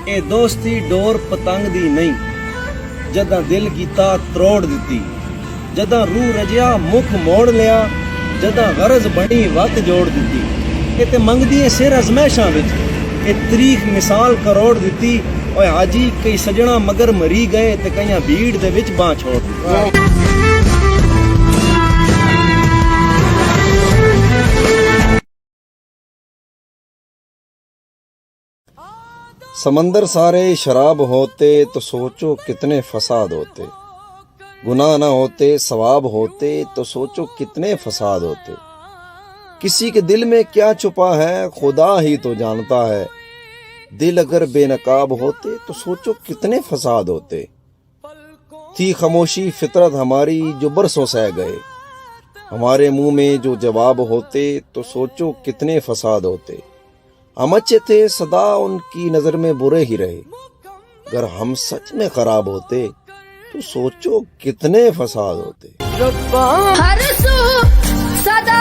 ਇਹ ਦੋਸਤੀ ਡੋਰ ਪਤੰਗ ਦੀ ਨਹੀਂ, ਜਦਾਂ ਦਿਲ ਕੀਤਾ ਤਰੋੜ ਦਿੱਤੀ, ਜਦਾਂ ਰੂਹ ਰਜਿਆ ਮੁਖ ਮੋੜ ਲਿਆ, ਜਦਾਂ ਗਰਜ਼ ਬਣੀ ਵਕਤ ਜੋੜ ਦਿੱਤੀ। ਇਹ ਤੇ ਮੰਗਦੀ ਏ ਸਿਰ ਅਜ਼ਮੈਸ਼ਾਂ ਵਿੱਚ, ਇਹ ਤਰੀਖ ਮਿਸਾਲ ਕਰੋੜ ਦਿੱਤੀ। ਓਏ ਹਾਜੀ ਕਈ ਸਜਣਾ ਮਗਰ ਮਰੀ ਗਏ ਤੇ ਕਈਆਂ ਭੀੜ ਦੇ ਵਿੱਚ ਬਾਂਹ ਛੋੜ ਦਿੱਤੀ। समंदर सारे शराब होते तो सोचो कितने फसाद होते, गुनाह ना होते सवाब होते तो सोचो कितने फसाद होते। किसी के दिल में क्या छुपा है खुदा ही तो जानता है, दिल अगर बेनकाब होते तो सोचो कितने फसाद होते। थी खामोशी फितरत हमारी जो बरसों सह गए, हमारे मुंह में जो जवाब होते तो सोचो कितने फसाद होते। हम अच्छे थे सदा उनकी नजर में बुरे ही रहे, अगर हम सच में खराब होते तो सोचो कितने फसाद होते। रब्बा हर सू सदा